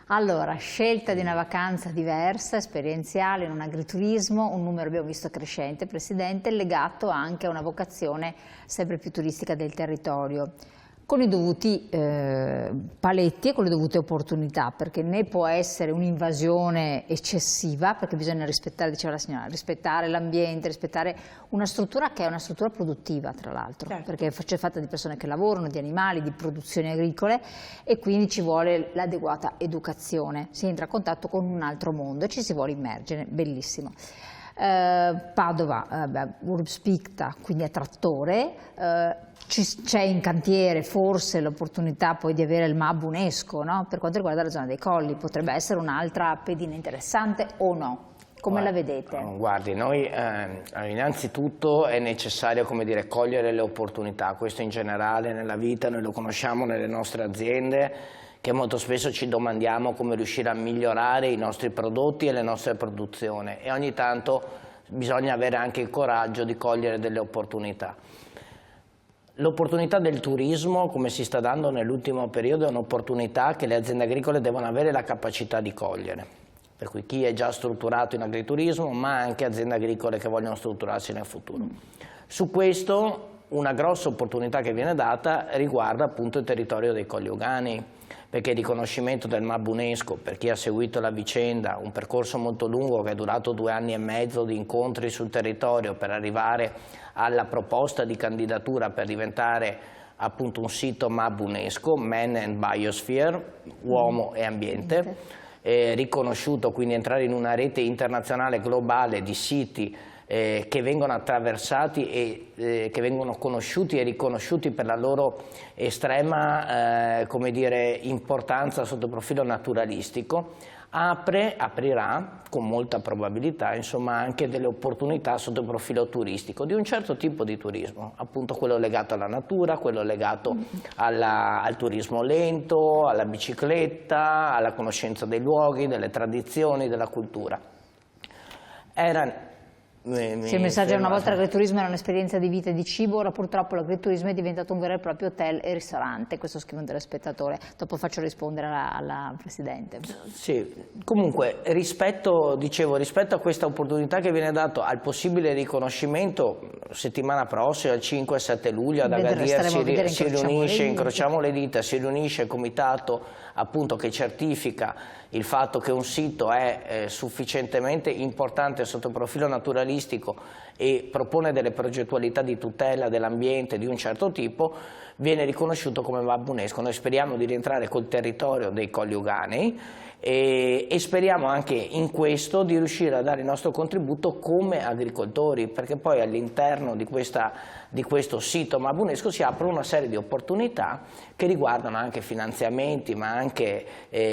Allora, scelta di una vacanza diversa, esperienziale, in un agriturismo, un numero abbiamo visto crescente, Presidente, legato anche a una vocazione sempre più turistica del territorio, con i dovuti paletti e con le dovute opportunità, perché né può essere un'invasione eccessiva, perché bisogna rispettare, diceva la signora, rispettare l'ambiente, rispettare una struttura che è una struttura produttiva, tra l'altro, certo, perché è fatta di persone che lavorano, di animali, di produzioni agricole, e quindi ci vuole l'adeguata educazione, si entra a contatto con un altro mondo e ci si vuole immergere, bellissimo. Padova, Urbs Picta, quindi è trattore, c'è in cantiere forse l'opportunità poi di avere il MAB UNESCO, no? Per quanto riguarda la zona dei colli, potrebbe essere un'altra pedina interessante o no? Come la vedete? Guardi, noi innanzitutto è necessario, come dire, cogliere le opportunità, questo in generale nella vita, noi lo conosciamo nelle nostre aziende, che molto spesso ci domandiamo come riuscire a migliorare i nostri prodotti e le nostre produzioni, e ogni tanto bisogna avere anche il coraggio di cogliere delle opportunità. L'opportunità del turismo, come si sta dando nell'ultimo periodo, è un'opportunità che le aziende agricole devono avere la capacità di cogliere, per cui chi è già strutturato in agriturismo, ma anche aziende agricole che vogliono strutturarsi nel futuro. Su questo una grossa opportunità che viene data riguarda appunto il territorio dei Colli Euganei, perché il riconoscimento del MAB UNESCO, per chi ha seguito la vicenda, un percorso molto lungo che è durato 2 anni e mezzo di incontri sul territorio per arrivare alla proposta di candidatura per diventare appunto un sito MAB UNESCO, Man and Biosphere, uomo e ambiente, riconosciuto, quindi entrare in una rete internazionale globale di siti che vengono attraversati e che vengono conosciuti e riconosciuti per la loro estrema come dire, importanza sotto il profilo naturalistico, aprirà con molta probabilità insomma, anche delle opportunità sotto il profilo turistico, di un certo tipo di turismo, appunto quello legato alla natura, quello legato al turismo lento, alla bicicletta, alla conoscenza dei luoghi, delle tradizioni, della cultura. Sì, il messaggio è: una volta l'agriturismo era un'esperienza di vita e di cibo, ora purtroppo l'agriturismo è diventato un vero e proprio hotel e ristorante, questo scrive un telespettatore, dopo faccio rispondere alla Presidente. Sì, comunque rispetto a questa opportunità che viene data al possibile riconoscimento, settimana prossima, il 5-7 luglio ad Agadir si riunisce, incrociamo le dita, si riunisce il comitato appunto che certifica il fatto che un sito è sufficientemente importante sotto il profilo naturalistico e propone delle progettualità di tutela dell'ambiente di un certo tipo, viene riconosciuto come MAB UNESCO. Noi speriamo di rientrare col territorio dei Colli Euganei e speriamo anche in questo di riuscire a dare il nostro contributo come agricoltori, perché poi all'interno di questo sito MAB UNESCO si aprono una serie di opportunità che riguardano anche finanziamenti, ma anche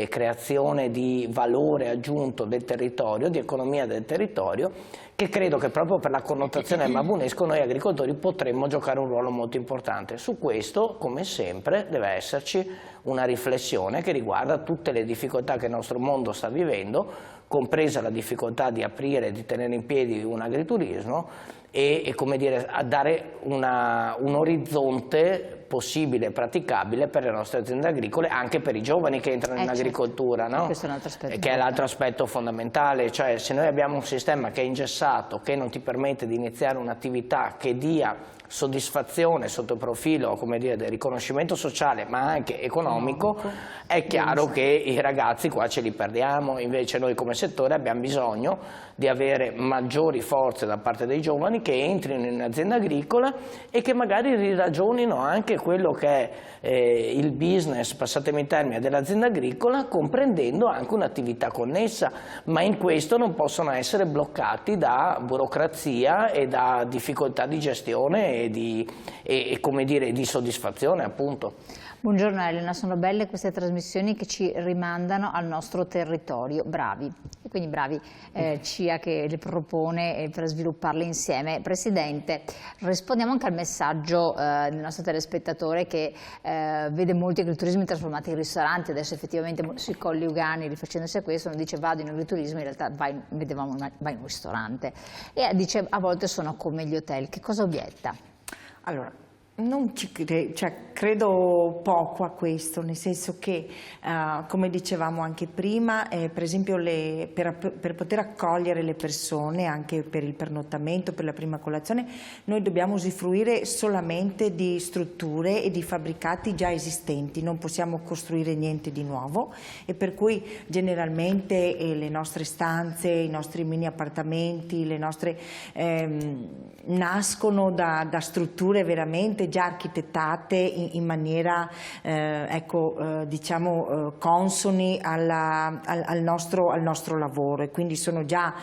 creazione di valore aggiunto del territorio, di economia del territorio, che credo che proprio per la connotazione del MAB UNESCO noi agricoltori potremmo giocare un ruolo molto importante. Su questo, come sempre, deve esserci una riflessione che riguarda tutte le difficoltà che il nostro mondo sta vivendo, compresa la difficoltà di aprire e di tenere in piedi un agriturismo e come dire, a dare un orizzonte possibile e praticabile per le nostre aziende agricole, anche per i giovani che entrano in agricoltura, no? Questo è un altro aspetto, che è l'altro aspetto fondamentale, cioè se noi abbiamo un sistema che è ingessato, che non ti permette di iniziare un'attività che dia soddisfazione sotto il profilo, come dire, del riconoscimento sociale ma anche economico, è chiaro che i ragazzi qua ce li perdiamo. Invece noi come settore abbiamo bisogno di avere maggiori forze da parte dei giovani che entrino in un'azienda agricola e che magari riragionino anche quello che è il business, passatemi il termine, dell'azienda agricola, comprendendo anche un'attività connessa, ma in questo non possono essere bloccati da burocrazia e da difficoltà di gestione e come dire, di soddisfazione appunto. Buongiorno Elena, sono belle queste trasmissioni che ci rimandano al nostro territorio, bravi, e quindi bravi CIA che le propone per svilupparle insieme. Presidente, rispondiamo anche al messaggio del nostro telespettatore che vede molti agriturismi trasformati in ristoranti, adesso effettivamente sui Colli Euganei, rifacendosi a questo, non dice vado in agriturismo, in realtà vai in un ristorante, e dice a volte sono come gli hotel. Che cosa obietta? Allora, Non credo poco a questo, nel senso che, come dicevamo anche prima, per esempio per poter accogliere le persone, anche per il pernottamento, per la prima colazione, noi dobbiamo usufruire solamente di strutture e di fabbricati già esistenti, non possiamo costruire niente di nuovo, e per cui generalmente le nostre stanze, i nostri mini appartamenti, le nostre nascono da strutture veramente già architettate in maniera diciamo consoni al nostro lavoro, e quindi sono già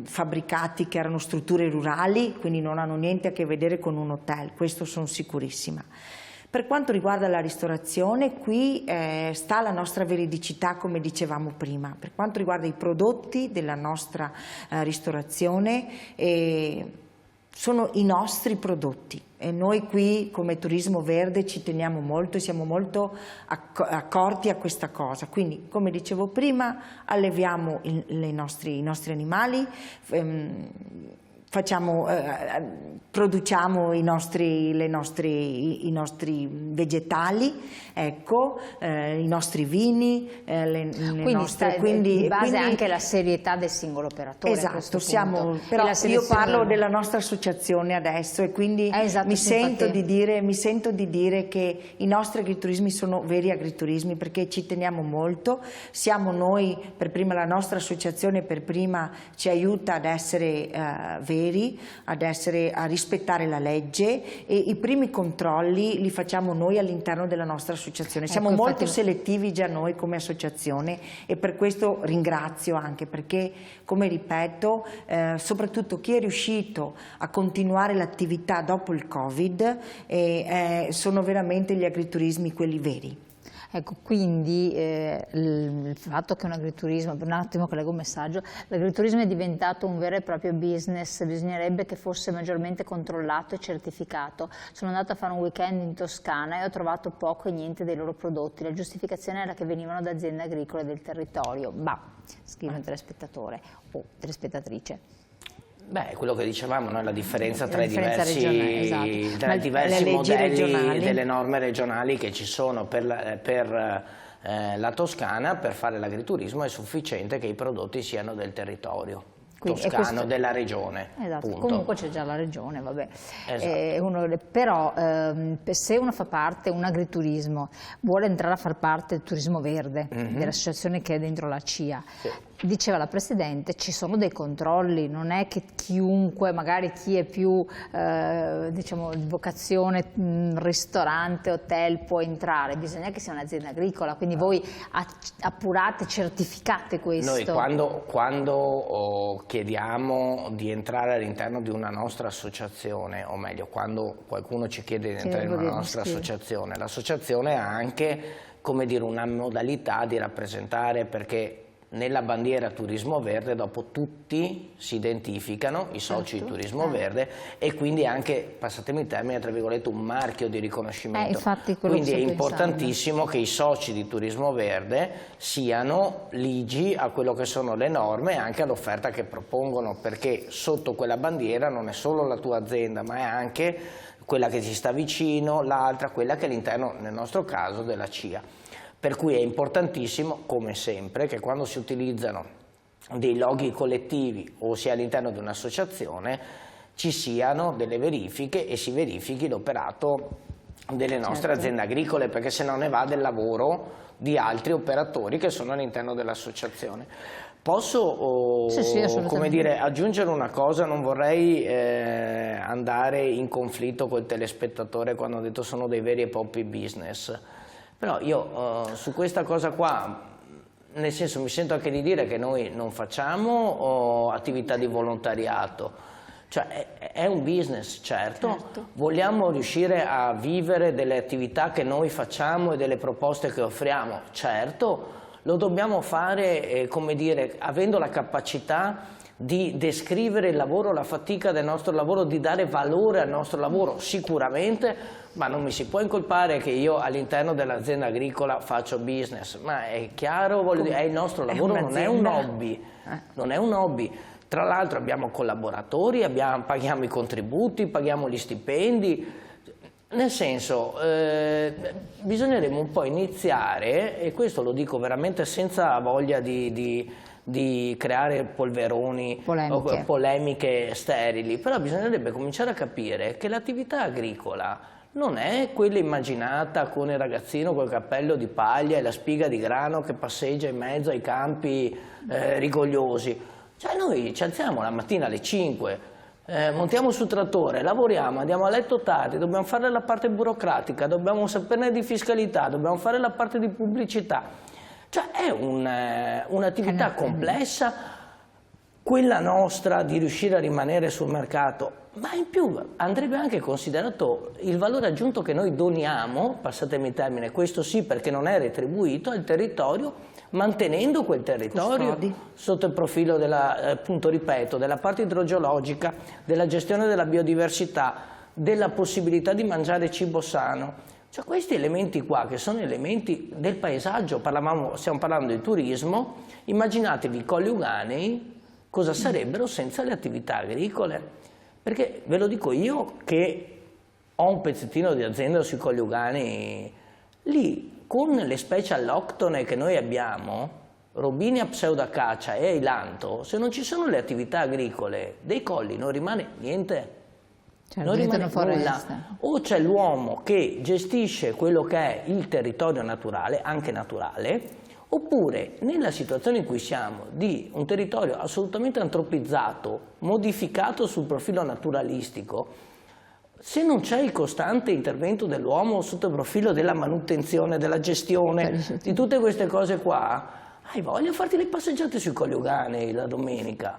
fabbricati che erano strutture rurali, quindi non hanno niente a che vedere con un hotel, questo sono sicurissima. Per quanto riguarda la ristorazione, qui sta la nostra veridicità, come dicevamo prima. Per quanto riguarda i prodotti della nostra ristorazione, sono i nostri prodotti, e noi qui come Turismo Verde ci teniamo molto e siamo molto accorti a questa cosa. Quindi, come dicevo prima, alleviamo i nostri animali, produciamo i nostri vegetali, ecco, i nostri vini, quindi di base anche la serietà del singolo operatore. Esatto, però io parlo della nostra associazione adesso, e quindi mi sento di dire che i nostri agriturismi sono veri agriturismi, perché ci teniamo molto. Siamo noi, per prima la nostra associazione per prima ci aiuta ad essere veri, a rispettare la legge, e i primi controlli li facciamo noi all'interno della nostra associazione. Siamo molto selettivi già noi come associazione, e per questo ringrazio anche, perché, come ripeto, soprattutto chi è riuscito a continuare l'attività dopo il Covid sono veramente gli agriturismi quelli veri. Ecco, quindi il fatto che un agriturismo, per un attimo collego un messaggio, l'agriturismo è diventato un vero e proprio business, bisognerebbe che fosse maggiormente controllato e certificato. Sono andata a fare un weekend in Toscana e ho trovato poco e niente dei loro prodotti, la giustificazione era che venivano da aziende agricole del territorio. Bah, scrive un telespettatore o telespettatrice. Beh, quello che dicevamo, no? La differenza tra i diversi modelli regionali, delle norme regionali che ci sono per la Toscana. Per fare l'agriturismo è sufficiente che i prodotti siano del territorio toscano, della regione. Esatto, punto. Comunque c'è già la regione, vabbè. Esatto. Però se uno fa parte, un agriturismo, vuole entrare a far parte del turismo verde, dell'associazione che è dentro la CIA, sì. Diceva la Presidente, ci sono dei controlli, non è che chiunque, magari chi è più diciamo di vocazione ristorante, hotel, può entrare, bisogna che sia un'azienda agricola, quindi voi appurate, certificate questo. Noi quando chiediamo di entrare all'interno di una nostra associazione, o meglio, quando qualcuno ci chiede di entrare in una nostra associazione, l'associazione ha anche, come dire, una modalità di rappresentare, perché nella bandiera Turismo Verde dopo tutti si identificano, i soci di Turismo Verde, e quindi anche, passatemi il termine, tra virgolette, un marchio di riconoscimento. Quindi è importantissimo che i soci di Turismo Verde siano ligi a quello che sono le norme e anche all'offerta che propongono, perché sotto quella bandiera non è solo la tua azienda, ma è anche quella che ci sta vicino, l'altra, quella che è all'interno, nel nostro caso, della CIA. Per cui è importantissimo, come sempre, che quando si utilizzano dei loghi collettivi o sia all'interno di un'associazione ci siano delle verifiche e si verifichi l'operato delle nostre aziende agricole, perché se no ne va del lavoro di altri operatori che sono all'interno dell'associazione. Posso come dire, aggiungere una cosa? Non vorrei andare in conflitto col telespettatore quando ho detto sono dei veri e propri business. Però io su questa cosa qua, nel senso, mi sento anche di dire che noi non facciamo attività di volontariato, cioè è un business, certo, vogliamo riuscire a vivere delle attività che noi facciamo e delle proposte che offriamo, certo, lo dobbiamo fare, come dire, avendo la capacità di descrivere il lavoro, la fatica del nostro lavoro, di dare valore al nostro lavoro, sicuramente, ma non mi si può incolpare che io all'interno dell'azienda agricola faccio business, ma è chiaro, voglio dire, è il nostro lavoro, non è un hobby, non è un hobby. Tra l'altro abbiamo collaboratori, paghiamo i contributi, paghiamo gli stipendi, Nel senso, bisognerebbe un po' iniziare, e questo lo dico veramente senza voglia di creare polveroni o polemiche sterili, però bisognerebbe cominciare a capire che l'attività agricola non è quella immaginata con il ragazzino col cappello di paglia e la spiga di grano che passeggia in mezzo ai campi rigogliosi. Cioè noi ci alziamo la mattina alle 5, montiamo sul trattore, lavoriamo, andiamo a letto tardi, dobbiamo fare la parte burocratica, dobbiamo saperne di fiscalità, dobbiamo fare la parte di pubblicità. Cioè è un'attività complessa, quella nostra di riuscire a rimanere sul mercato, ma in più andrebbe anche considerato il valore aggiunto che noi doniamo, passatemi il termine, questo sì perché non è retribuito, al territorio, mantenendo quel territorio sotto il profilo della, appunto ripeto, della parte idrogeologica, della gestione della biodiversità, della possibilità di mangiare cibo sano. Cioè questi elementi qua, che sono elementi del paesaggio, stiamo parlando di turismo, immaginatevi i Colli Euganei cosa sarebbero senza le attività agricole. Perché ve lo dico io che ho un pezzettino di azienda sui Colli Euganei, lì con le specie alloctone che noi abbiamo, Robinia pseudacacia e ailanto, se non ci sono le attività agricole dei colli non rimane niente. Cioè, non rimane nulla. O c'è l'uomo che gestisce quello che è il territorio naturale, anche naturale, oppure nella situazione in cui siamo di un territorio assolutamente antropizzato, modificato sul profilo naturalistico, se non c'è il costante intervento dell'uomo sotto il profilo della manutenzione, della gestione, di tutte queste cose qua, hai voglia di farti le passeggiate sui Colli Euganei la domenica?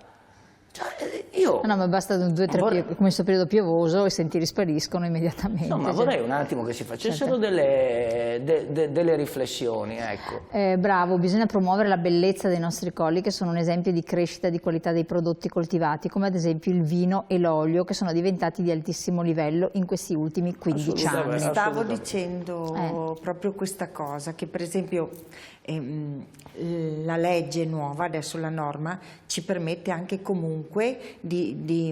Cioè, io no, ma basta 2 o 3 come questo periodo piovoso e senti rispariscono immediatamente. No, ma vorrei un attimo che si facessero delle riflessioni, ecco. Bravo, bisogna promuovere la bellezza dei nostri colli che sono un esempio di crescita e di qualità dei prodotti coltivati, come ad esempio il vino e l'olio che sono diventati di altissimo livello in questi ultimi 15 anni. Stavo dicendo proprio questa cosa, che per esempio la legge nuova, adesso la norma, ci permette anche comunque di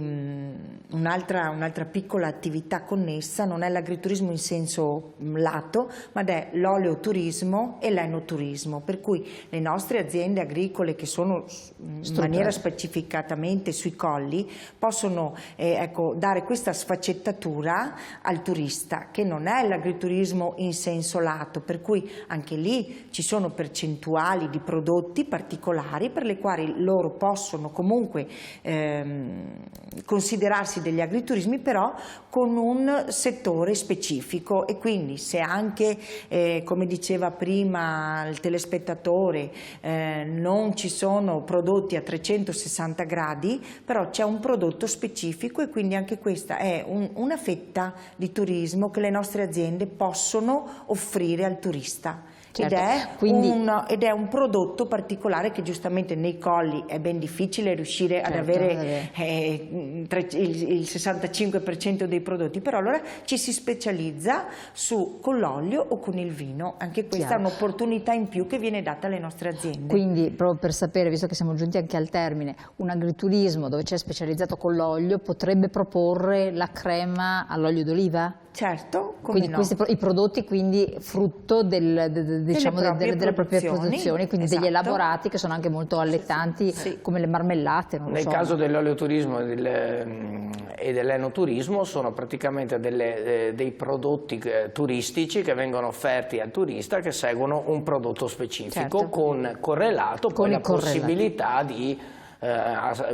un'altra piccola attività connessa, non è l'agriturismo in senso lato, ma è l'oleoturismo e l'enoturismo, per cui le nostre aziende agricole che sono in maniera specificatamente sui colli possono dare questa sfaccettatura al turista, che non è l'agriturismo in senso lato, per cui anche lì ci sono percentuali di prodotti particolari per le quali loro possono comunque considerarsi degli agriturismi, però con un settore specifico, e quindi se anche come diceva prima il telespettatore non ci sono prodotti a 360 gradi, però c'è un prodotto specifico, e quindi anche questa è una fetta di turismo che le nostre aziende possono offrire al turista. Certo. Ed è un prodotto particolare che giustamente nei colli è ben difficile riuscire ad avere il 65% dei prodotti, però allora ci si specializza con l'olio o con il vino. Anche questa è un'opportunità in più che viene data alle nostre aziende. Quindi proprio per sapere, visto che siamo giunti anche al termine, un agriturismo dove c'è specializzato con l'olio potrebbe proporre la crema all'olio d'oliva? Certo, come quindi i prodotti quindi frutto della propria produzione, quindi degli elaborati che sono anche molto allettanti, come le marmellate. Nel caso dell'oleoturismo e dell'enoturismo sono praticamente dei prodotti turistici che vengono offerti al turista, che seguono un prodotto specifico, correlato con la possibilità di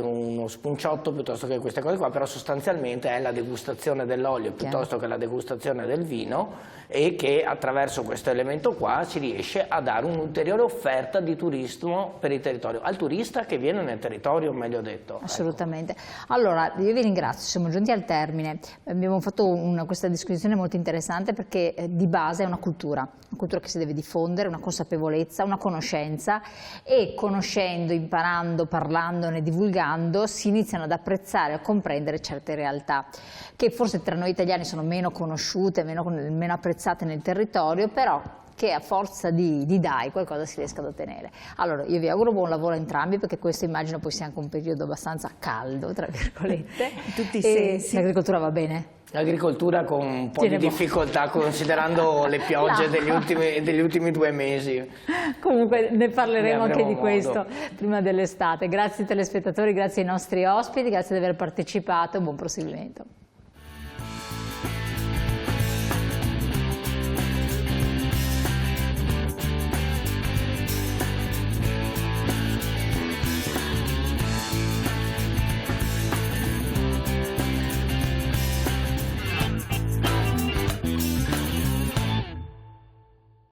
uno spunciotto piuttosto che queste cose qua, però sostanzialmente è la degustazione dell'olio piuttosto che la degustazione del vino, e che attraverso questo elemento qua si riesce a dare un'ulteriore offerta di turismo per il territorio, al turista che viene nel territorio, meglio detto. Assolutamente. Allora, io vi ringrazio, siamo giunti al termine, abbiamo fatto questa discussione molto interessante perché di base è una cultura che si deve diffondere, una consapevolezza, una conoscenza, e conoscendo, imparando, parlandone, divulgando, si iniziano ad apprezzare e a comprendere certe realtà che forse tra noi italiani sono meno conosciute, meno apprezzate nel territorio, però che a forza di dai qualcosa si riesca ad ottenere. Allora io vi auguro buon lavoro a entrambi, perché questo immagino poi sia anche un periodo abbastanza caldo, tra virgolette. In tutti i sensi. L'agricoltura va bene? L'agricoltura con un po' di difficoltà, considerando le piogge degli ultimi 2 mesi. Comunque ne parleremo anche di questo prima dell'estate. Grazie ai telespettatori, grazie ai nostri ospiti, grazie di aver partecipato e buon proseguimento.